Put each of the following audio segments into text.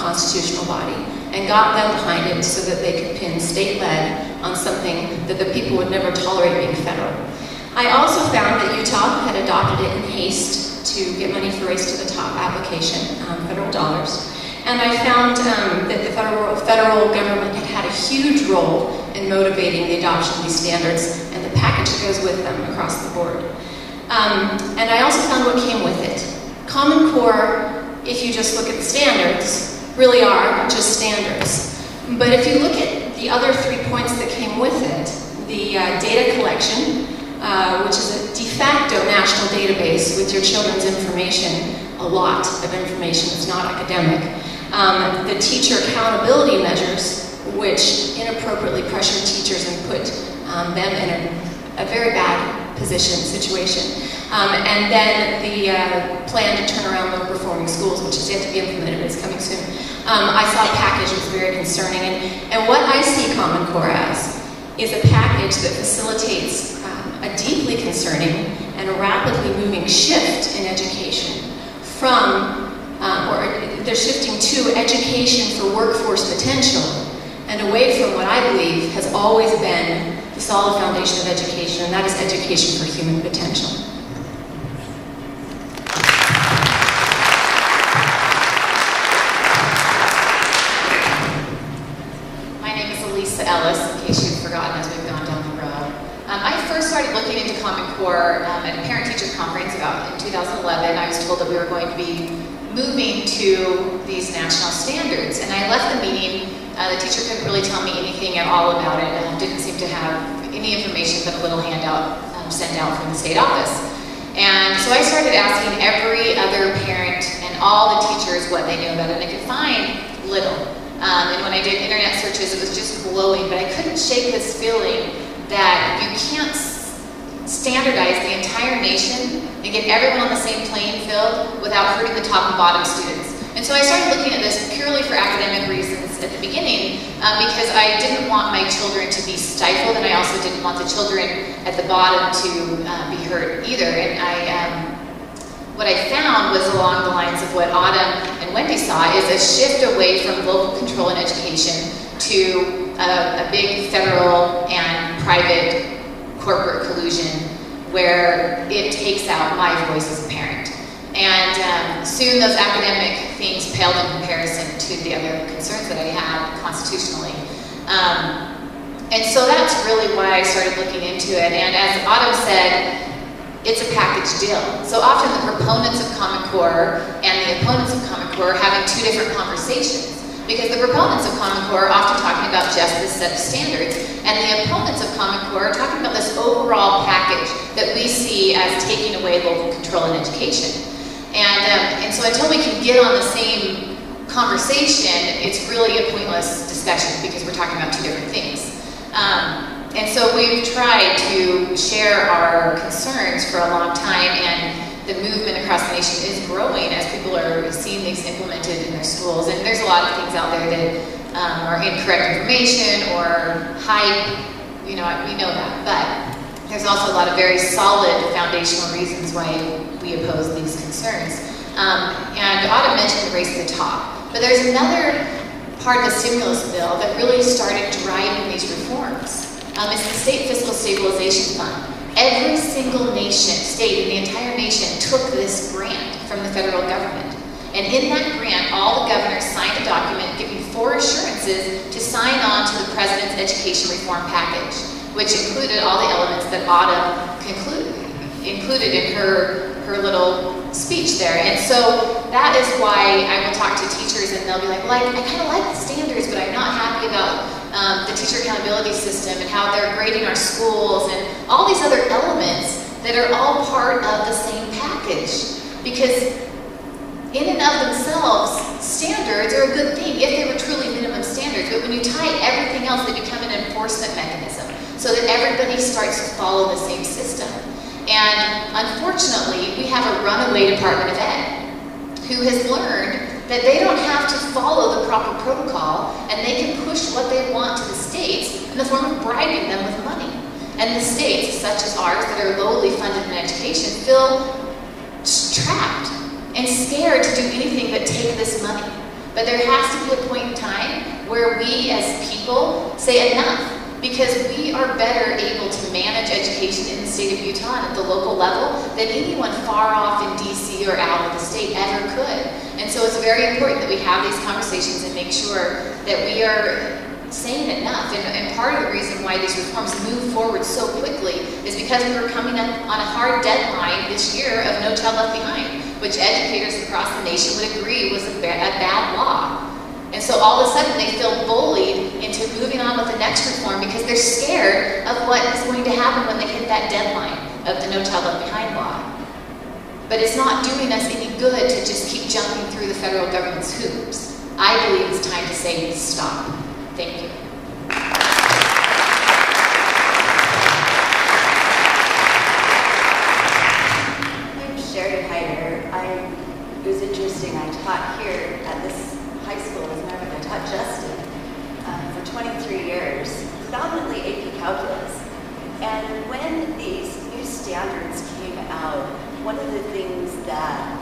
constitutional body and got them behind it so that they could pin state-led on something that the people would never tolerate being federal. I also found that Utah had adopted it in haste to get money for Race to the Top application, federal dollars. And I found that the federal government had a huge role in motivating the adoption of these standards and the package that goes with them across the board. And I also found what came with it. Common Core, if you just look at the standards, really are just standards. But if you look at the other 3 points that came with it, the data collection, which is a de facto national database with your children's information, a lot of information that's not academic. The teacher accountability measures, which inappropriately pressure teachers and put them in a very bad situation. And then the plan to turn around low-performing schools, which is yet to be implemented, it's coming soon. I saw a package that was very concerning, and what I see Common Core as is a package that facilitates a deeply concerning and rapidly moving shift in education from, or they're shifting to education for workforce potential and away from what I believe has always been the solid foundation of education, and that is education for human potential. My name is Elisa Ellis, in case you've forgotten as we've gone down the road. I first started looking into Common Core at a parent-teacher conference about in 2011. I was told that we were going to be moving to these national standards, and I left the meeting. The teacher couldn't really tell me anything at all about it, and didn't seem to have any information but a little handout sent out from the state office. And so I started asking every other parent and all the teachers what they knew about it, and I could find little. And when I did internet searches, it was just glowing, but I couldn't shake this feeling that you can't standardize the entire nation and get everyone on the same playing field without hurting the top and bottom students. And so I started looking at this purely for academic reasons at the beginning, because I didn't want my children to be stifled, and I also didn't want the children at the bottom to be hurt either. And what I found was along the lines of what Autumn and Wendy saw, is a shift away from local control in education to a big federal and private corporate collusion where it takes out my voice as a parent. And soon those academic things paled in comparison to the other concerns that I had constitutionally. And so that's really why I started looking into it. And as Autumn said, it's a package deal. So often the proponents of Common Core and the opponents of Common Core are having two different conversations. Because the proponents of Common Core are often talking about just this set of standards, and the opponents of Common Core are talking about this overall package that we see as taking away local control in education. And so until we can get on the same conversation, it's really a pointless discussion because we're talking about two different things. And so we've tried to share our concerns for a long time, and the movement across the nation is growing as people are seeing these implemented in their schools. And there's a lot of things out there that are incorrect information or hype, we know that. But there's also a lot of very solid foundational reasons why we oppose these concerns. And Autumn mentioned the Race to the Top. But there's another part of the stimulus bill that really started driving these reforms. It's the State Fiscal Stabilization Fund. Every single state in the entire nation took this grant from the federal government. And in that grant, all the governors signed a document giving 4 assurances to sign on to the President's education reform package, which included all the elements that Autumn included in her little speech there. And so that is why I will talk to teachers and they'll be like, well, I kind of like the standards, but I'm not happy about the teacher accountability system and how they're grading our schools and all these other elements that are all part of the same package. Because in and of themselves, standards are a good thing if they were truly minimum standards. But when you tie everything else, they become an enforcement mechanism so that everybody starts to follow the same system. And unfortunately, we have a runaway Department of Ed who has learned that they don't have to follow the proper protocol and they can push what they want to the states in the form of bribing them with money. And the states, such as ours, that are lowly funded in education, feel trapped and scared to do anything but take this money. But there has to be a point in time where we as people say enough, because we are better able to manage education in the state of Utah and at the local level than anyone far off in DC or out of the state ever could. And so it's very important that we have these conversations and make sure that we are saying enough. And part of the reason why these reforms move forward so quickly is because we were coming up on a hard deadline this year of No Child Left Behind, which educators across the nation would agree was a bad law. And so all of a sudden they feel bullied into moving on with the next reform because they're scared of what is going to happen when they hit that deadline of the No Child Left Behind law. But it's not doing us any good to just keep jumping through the federal government's hoops. I believe it's time to say stop. Thank you. I'm Sherry Hyder. It was interesting, I taught here at this high school, as a matter of fact, I taught Justin for 23 years, predominantly AP Calculus. And when these new standards came out, one of the things that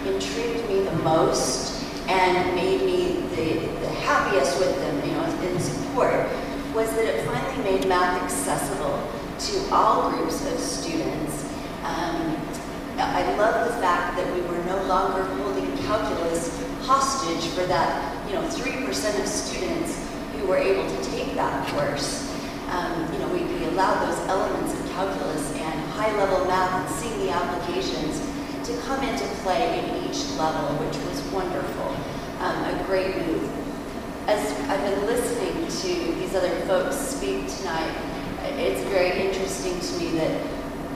intrigued me the most and made me the happiest with them, in support, was that it finally made math accessible to all groups of students. I love the fact that we were no longer holding calculus hostage for that, 3% of students who were able to take that course. We allowed those elements of calculus and high-level math and seeing the applications to come into play in each level, which was wonderful. A great move. As I've been listening to these other folks speak tonight, it's very interesting to me that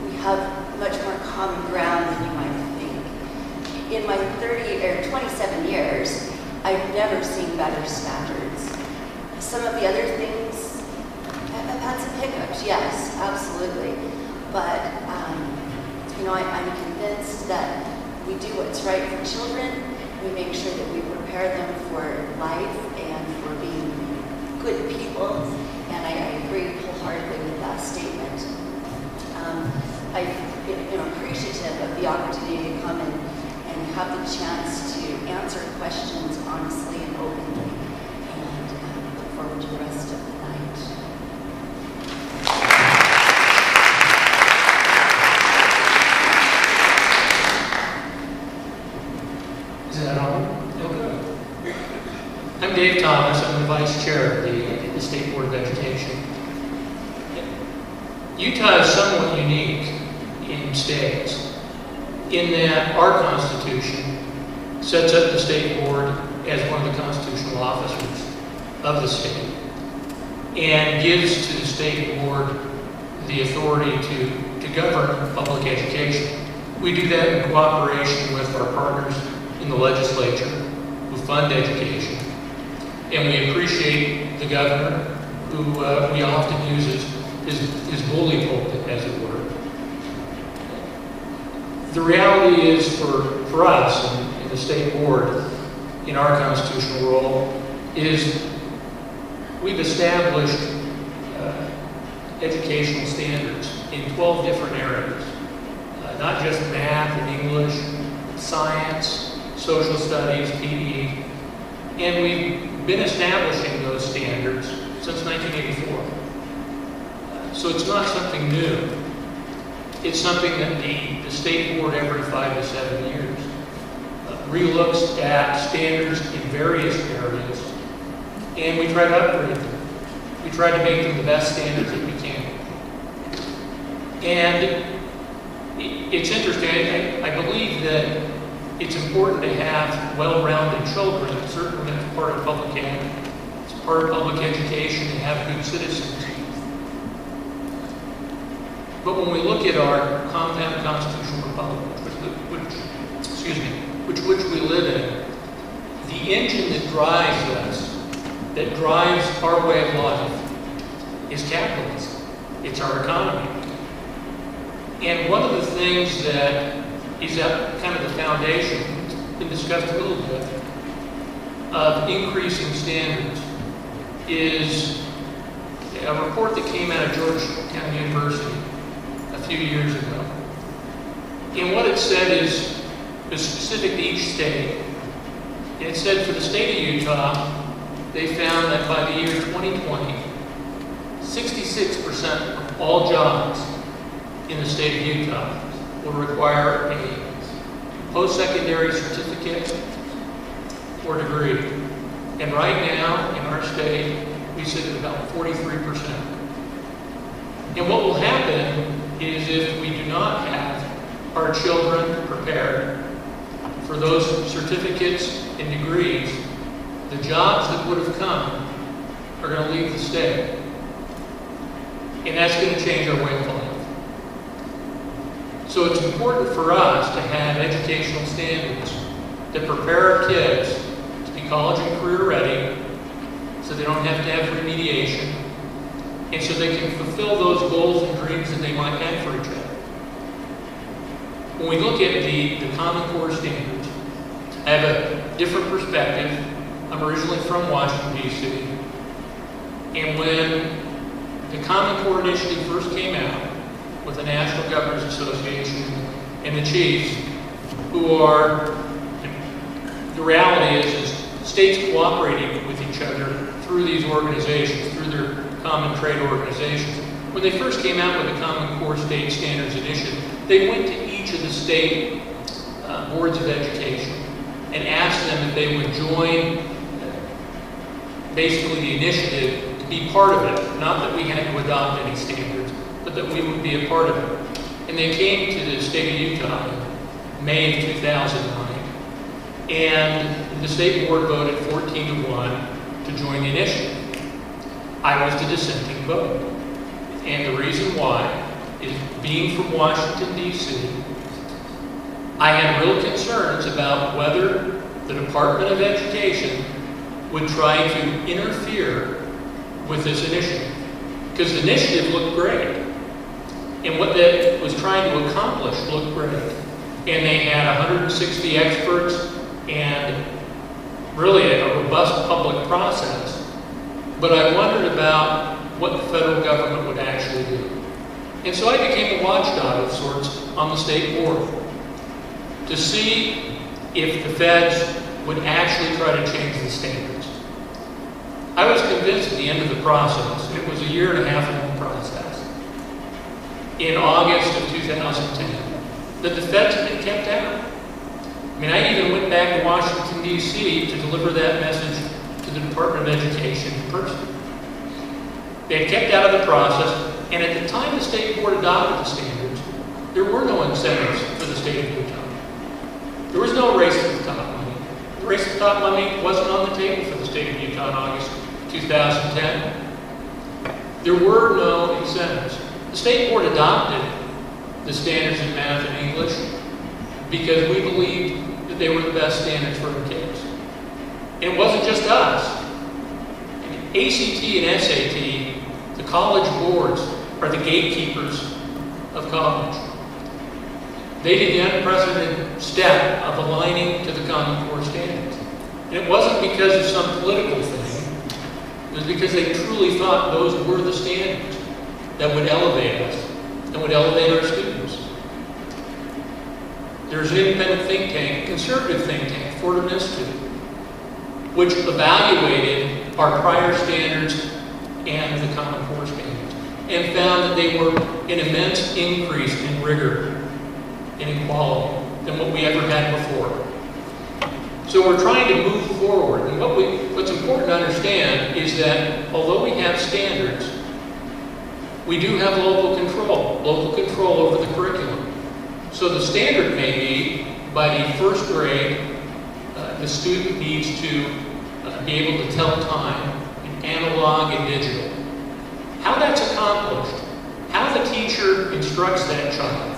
we have much more common ground than you might think. In my 27 years, I've never seen better standards. Some of the other things, I've had some hiccups, yes, absolutely. But, I'm convinced that we do what's right for children. We make sure that we prepare them for life and for being good people. And I agree wholeheartedly with that statement. I'm appreciative of the opportunity to come and have the chance to answer questions honestly and openly. And look forward to the rest of the night. Is that on? Okay. I'm Dave Thomas. I'm the Vice Chair of the State Board of Education. Utah is somewhat unique in states in that our Constitution sets up the State Board as one of the constitutional officers of the state and gives to the State Board the authority to govern public education. We do that in cooperation with our partners in the legislature who fund education. And we appreciate the governor, who we often use as his bully pulpit, as it were. The reality is for us in the state board, in our constitutional role, is we've established educational standards in 12 different areas. Not just math and English, science, social studies, PE, and we've been establishing those standards since 1984. So it's not something new. It's something that the state board every 5 to 7 years relooks at standards in various areas, and we try to upgrade them. We try to make them the best standards that we can. And it's interesting, I believe that it's important to have well-rounded children. Certainly that's part of public ed. It's part of public education to have good citizens. But when we look at our compound constitutional republic, which we live in, the engine that drives us, that drives our way of life, is capitalism. It's our economy. And one of the things that is at kind of the foundation, it's been discussed a little bit, of increasing standards is a report that came out of Georgetown University a few years ago. And what it said is specific to each state, It said for the state of Utah, they found that by the year 2020, 66% of all jobs in the state of Utah will require a post-secondary certificate or degree. And right now, in our state, we sit at about 43%. And what will happen is if we do not have our children prepared for those certificates and degrees, the jobs that would have come are going to leave the state. And that's going to change our way of life. So it's important for us to have educational standards that prepare our kids to be college and career ready, so they don't have to have remediation, and so they can fulfill those goals and dreams that they might have for each other. When we look at the Common Core standards, I have a different perspective. I'm originally from Washington, D.C., and when the Common Core initiative first came out with the National Governors Association and the chiefs, who are, the reality is states cooperating with each other through these organizations, through their common trade organizations. When they first came out with the Common Core State Standards Initiative, they went to each of the state boards of education and asked them if they would join basically the initiative to be part of it. Not that we had to adopt any standards, but that we would be a part of it. And they came to the state of Utah in May of 2009, and the state board voted 14-1 to join the initiative. I was the dissenting vote. And the reason why is, being from Washington, D.C., I had real concerns about whether the Department of Education would try to interfere with this initiative. Because the initiative looked great. And what that was trying to accomplish looked great. And they had 160 experts and really a robust public process. But I wondered about what the federal government would actually do. And so I became a watchdog of sorts on the state board to see if the feds would actually try to change the standards. I was convinced at the end of the process, it was a 1.5-year long process, in August of 2010, that the feds had been kept out. I mean, I even went back to Washington, D.C. to deliver that message to the Department of Education in person. They had kept out of the process, and at the time the state board adopted the standards, there were no incentives for the state of Utah. There was no race to the top money. The race to the top money wasn't on the table for the state of Utah in August 2010. There were no incentives. The state board adopted the standards in math and English because we believed that they were the best standards for our kids. And it wasn't just us. I mean, ACT and SAT, the college boards, are the gatekeepers of college. They did the unprecedented step of aligning to the Common Core standards. And it wasn't because of some political thing. It was because they truly thought those were the standards that would elevate us and would elevate our students. There's an independent think tank, a conservative think tank, Fordham Institute, which evaluated our prior standards and the Common Core standards, and found that they were an immense increase in rigor and in quality than what we ever had before. So we're trying to move forward, and what's important to understand is that although we have standards, we do have local control over the curriculum. So the standard may be, by the first grade, the student needs to be able to tell time in analog and digital. How that's accomplished, how the teacher instructs that child,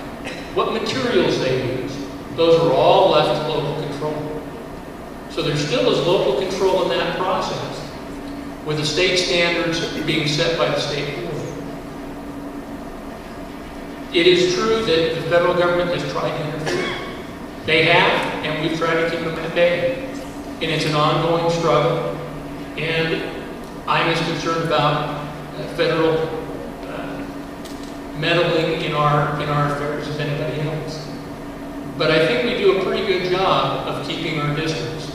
what materials they use, those are all left to local control. So there still is local control in that process, with the state standards being set by the state board. It is true that the federal government has tried to interfere. They have, and we've tried to keep them at bay. And it's an ongoing struggle. And I'm as concerned about federal meddling in our affairs as anybody else. But I think we do a pretty good job of keeping our distance.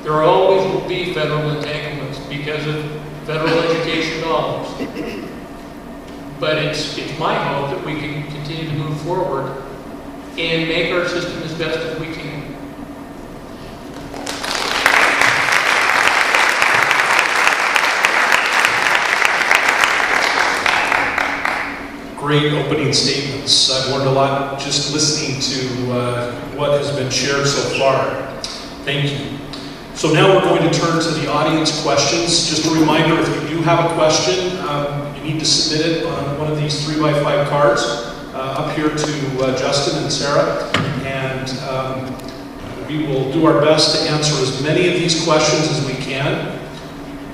There always will be federal entanglements because of federal education dollars. But it's my hope that we can continue to move forward and make our system as best as we can. Great opening statements. I've learned a lot just listening to what has been shared so far. Thank you. So now we're going to turn to the audience questions. Just a reminder, if you do have a question, you need to submit it on one of these 3x5 cards up here to Justin and Sarah. And we will do our best to answer as many of these questions as we can.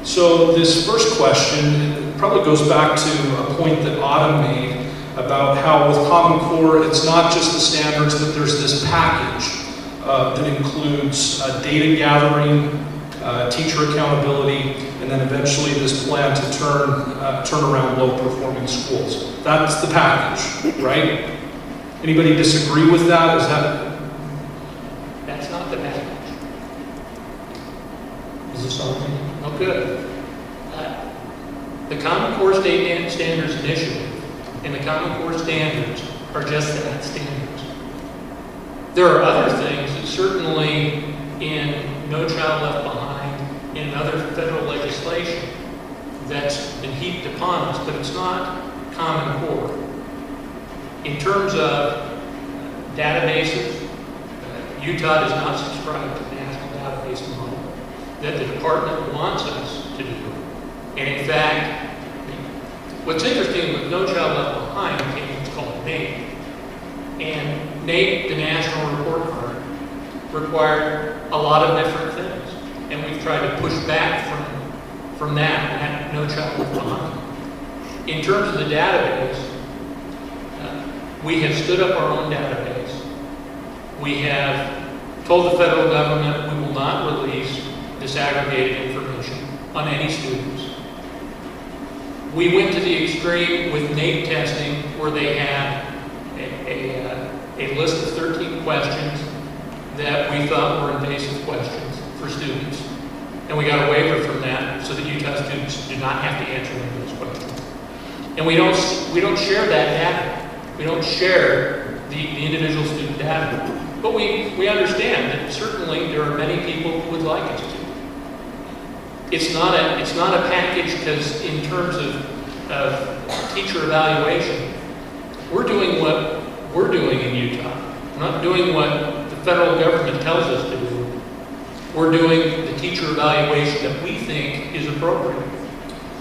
So this first question probably goes back to a point that Autumn made about how with Common Core, it's not just the standards, but there's this package that includes data gathering, teacher accountability, and then eventually this plan to turn around low-performing schools. That's the package, right? Anybody disagree with that? That's not the package. Is this something? Oh, good. The Common Core State Standards Initiative and the Common Core Standards are just that, standards. There are other things that certainly in No Child Left Behind and other federal legislation that's been heaped upon us, but it's not Common Core. In terms of databases, Utah does not subscribe to the national database model that the department wants us to do. And in fact, what's interesting with No Child Left Behind came what's called NAEP. And NAEP, the National Report Card, required a lot of different things. And we've tried to push back from that No Child Left Behind. In terms of the database, we have stood up our own database. We have told the federal government we will not release disaggregated information on any students. We went to the extreme with NAEP testing where they had a list of 13 questions that we thought were invasive questions for students. And we got a waiver from that so that Utah students do not have to answer any of those questions. And we don't share that data. We don't share the individual student data. But we understand that certainly there are many people who would like us to. It's not a package because in terms of teacher evaluation, we're doing what we're doing in Utah. We're not doing what the federal government tells us to do. We're doing the teacher evaluation that we think is appropriate.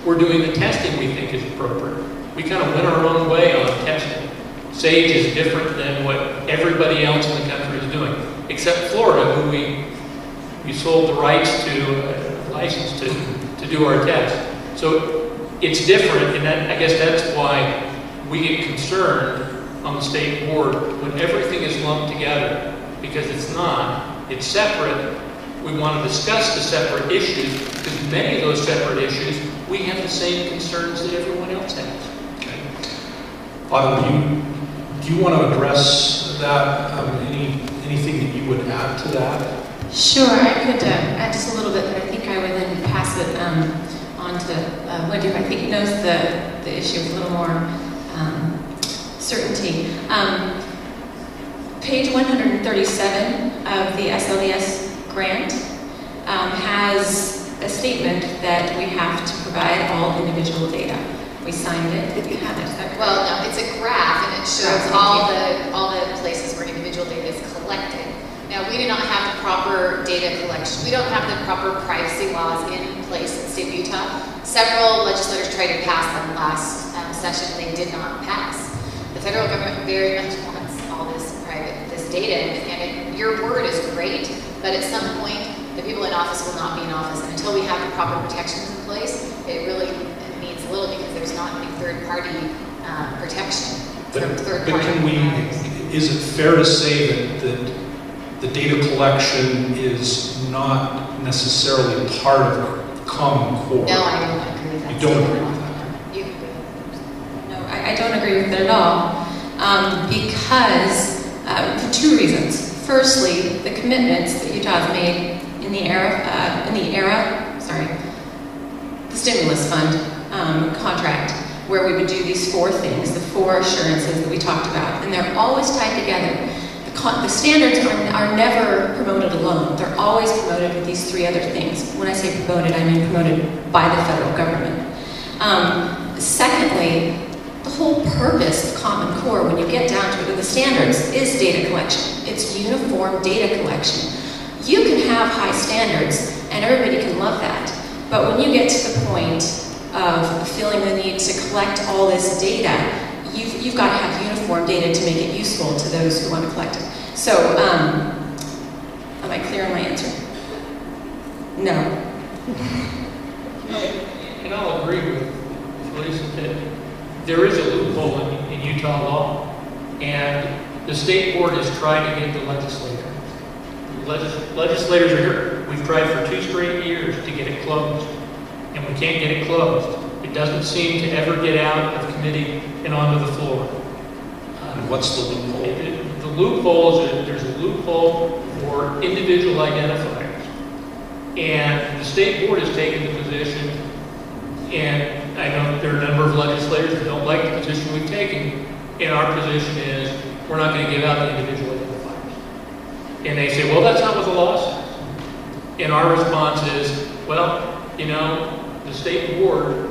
We're doing the testing we think is appropriate. We kind of went our own way on testing. SAGE is different than what everybody else in the country is doing, except Florida, who we sold the rights to, license to do our test. So it's different, and I guess that's why we get concerned on the state board when everything is lumped together, because it's not. It's separate. We want to discuss the separate issues, because many of those separate issues, we have the same concerns that everyone else has. Okay. Autumn, do you want to address that? Anything that you would add to that? Sure, I could add just a little bit, but I think I would then pass it on to Wendy, who I think knows the issue with a little more certainty. Page 137 of the SLES grant has a statement that we have to provide all individual data. We signed it. Did you have it? Is that correct? Well, no, it's a graph, and it shows all the places where individual data is collected. Now, we do not have the proper data collection. We don't have the proper privacy laws in place in the state of Utah. Several legislators tried to pass them last session. They did not pass. The federal government very much wants all this data, and your word is great, but at some point, the people in office will not be in office. And until we have the proper protections in place, it really means little, because there's not any third-party protection from third-party providers. Is it fair to say that the data collection is not necessarily part of Common Core? No, I don't agree with that. You don't agree with that? You agree with that? No, I don't agree with it at all, because for two reasons. Firstly, the commitments that Utah has made in the stimulus fund contract, where we would do these 4 things, the 4 assurances that we talked about, and they're always tied together. The standards are never promoted alone. They're always promoted with these 3 other things. When I say promoted, I mean promoted by the federal government. Secondly, the whole purpose of Common Core, when you get down to it, the standards, is data collection. It's uniform data collection. You can have high standards, and everybody can love that. But when you get to the point of feeling the need to collect all this data, you've got to have uniform data to make it useful to those who want to collect it. So, am I clear on my answer? No. And I'll agree with Lisa that there is a loophole in Utah law, and the state board is trying to get the legislator. Legislators are here. We've tried for 2 straight years to get it closed, and we can't get it closed. It doesn't seem to ever get out of committee and onto the floor. And what's the loophole? The loophole is that there's a loophole for individual identifiers. And the state board has taken the position, and I know there are a number of legislators that don't like the position we've taken, and our position is we're not going to give out the individual identifiers. And they say, well, that's not what the law says. And our response is, well, you know, the state board,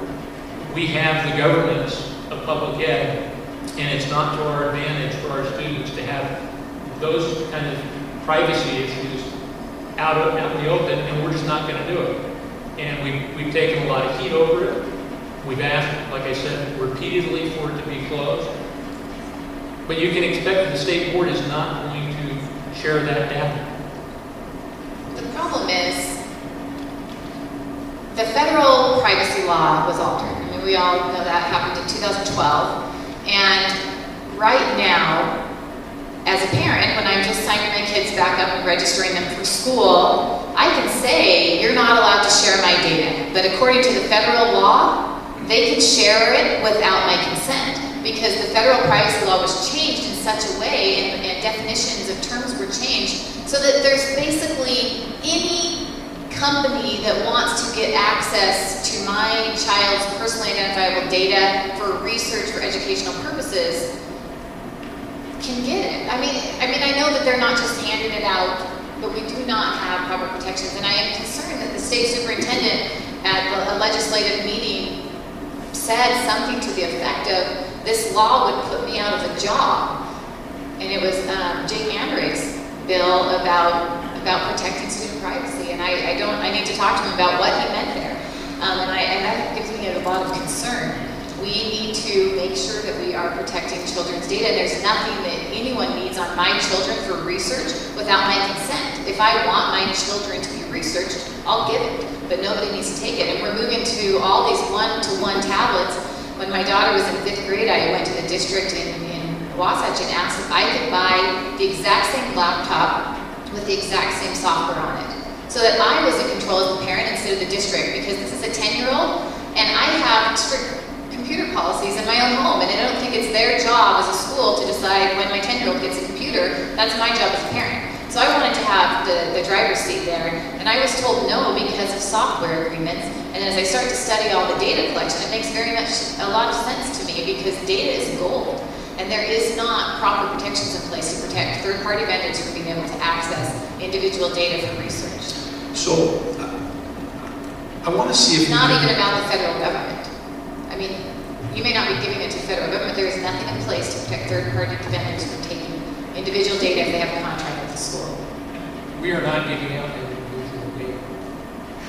we have the governance of public ed, and it's not to our advantage for our students to have those kind of privacy issues out in the open, and we're just not going to do it. And we've taken a lot of heat over it. We've asked, like I said, repeatedly for it to be closed. But you can expect that the state board is not going to share that data. The problem is, the federal privacy law was altered. I mean, we all know that happened in 2012. And right now, as a parent, when I'm just signing my kids back up and registering them for school, I can say, you're not allowed to share my data. But according to the federal law, they can share it without my consent, because the federal privacy law was changed in such a way, and definitions of terms were changed, so that there's basically any company that wants to get access to my child's personally identifiable data for research or educational purposes can get it. I mean, I know that they're not just handing it out, but we do not have proper protections, and I am concerned that the state superintendent at a legislative meeting said something to the effect of, this law would put me out of a job. And it was Jake Andrick's bill about protecting student privacy, and I need to talk to him about what he meant there. And that gives me a lot of concern. We need to make sure that we are protecting children's data. There's nothing that anyone needs on my children for research without my consent. If I want my children to be researched, I'll give it, but nobody needs to take it. And we're moving to all these one-to-one tablets. When my daughter was in 5th grade, I went to the district in Wasatch and asked if I could buy the exact same laptop with the exact same software on it, so that I was in control as the parent instead of the district, because this is a 10-year-old, and I have strict computer policies in my own home, and I don't think it's their job as a school to decide when my 10-year-old gets a computer. That's my job as a parent. So I wanted to have the driver's seat there, and I was told no because of software agreements. And as I start to study all the data collection, it makes a lot of sense to me, because data is gold, and there is not proper protections in place to protect third-party vendors from being able to access individual data for research. So, I want to see if it's not even about the federal government. I mean, you may not be giving it to the federal government. There is nothing in place to protect third-party vendors from taking individual data if they have a contract with the school. We are not giving out individual data.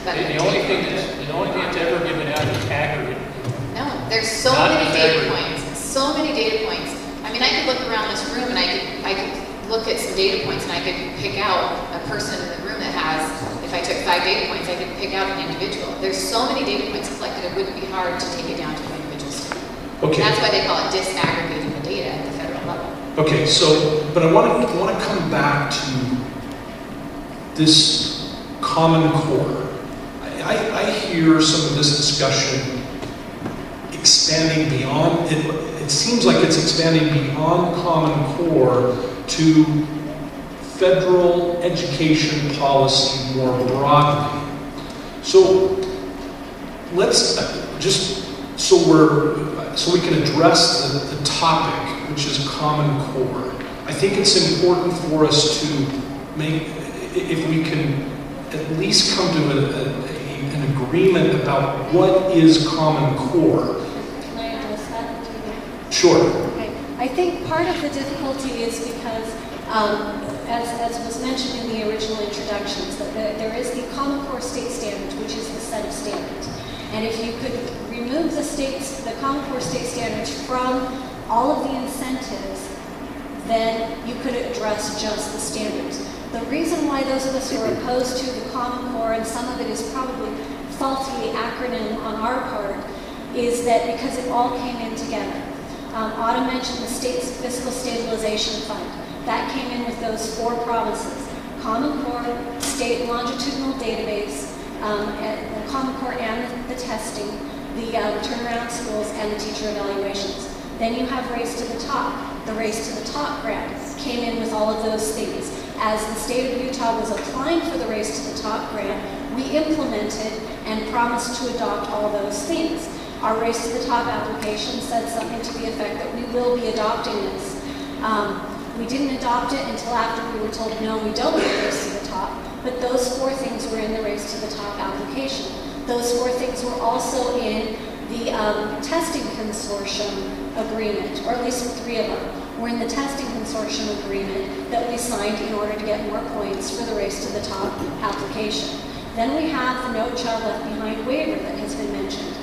The only thing that's ever given out is aggregate. No, there's so many data points. So many data points. I mean, I could look around this room and I could look at some data points, and I could pick out a person in the room that has, if I took 5 data points, I could pick out an individual. There's so many data points collected, it wouldn't be hard to take it down to an individual student. Okay. That's why they call it disaggregating the data at the federal level. Okay, so, but I want to come back to this Common Core. I hear some of this discussion expanding beyond, it seems like it's expanding beyond Common Core to federal education policy more broadly. So let's just, so we can address the topic, which is Common Core. I think it's important for us to make, if we can at least come to an agreement about what is Common Core. Can I address that? Sure. Okay. I think part of the difficulty is because, as was mentioned in the original introductions, that there is the Common Core state standards, which is the set of standards. And if you could remove the Common Core state standards from all of the incentives, then you could address just the standards. The reason why those of us who are opposed to the Common Core, and some of it is probably faulty acronym on our part, is that because it all came in together. Autumn mentioned the state's fiscal stabilization fund. That came in with those 4 provinces: Common Core, state longitudinal database, the Common Core and the testing, the turnaround schools, and the teacher evaluations. Then you have Race to the Top. The Race to the Top grant came in with all of those things. As the state of Utah was applying for the Race to the Top grant, we implemented and promised to adopt all those things. Our Race to the Top application said something to the effect that we will be adopting this. We didn't adopt it until after we were told, no, we don't want Race to the Top, but those 4 things were in the Race to the Top application. Those 4 things were also in the testing consortium agreement, or at least 3 of them were in the testing consortium agreement that we signed in order to get more points for the Race to the Top application. Then we have the No Child Left Behind waiver that has been mentioned.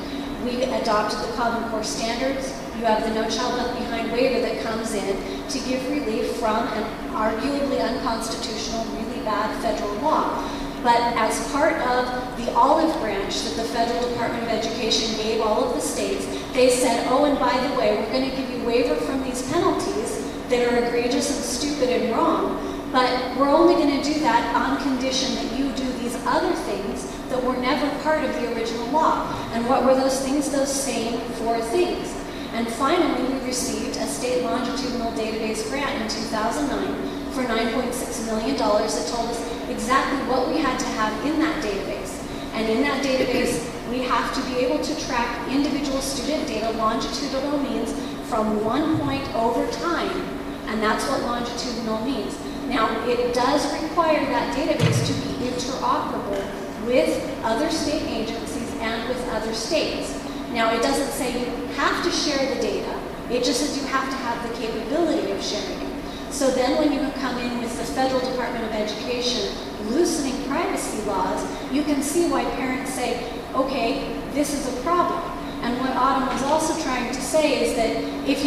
We adopted the Common Core standards. You have the No Child Left Behind waiver that comes in to give relief from an arguably unconstitutional, really bad federal law. But as part of the olive branch that the Federal Department of Education gave all of the states, they said, oh, and by the way, we're going to give you waiver from these penalties that are egregious and stupid and wrong, but we're only going to do that on condition that you do these other things that were never part of the original law. And what were those things? Those same 4 things. And finally, we received a state longitudinal database grant in 2009 for $9.6 million that told us exactly what we had to have in that database. And in that database, we have to be able to track individual student data. Longitudinal means from one point over time, and that's what longitudinal means. Now, it does require that database to be interoperable with other state agencies and with other states. Now, it doesn't say you have to share the data, it just says you have to have the capability of sharing it. So then when you come in with the Federal Department of Education loosening privacy laws, you can see why parents say, okay, this is a problem. And what Autumn was also trying to say is that if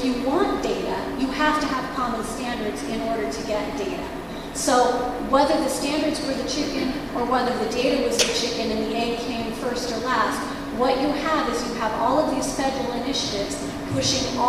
you want data, you have to have common standards in order to get data. So whether the standards were the chicken or whether the data was the chicken and the egg came first or last, what you have is you have all of these federal initiatives pushing all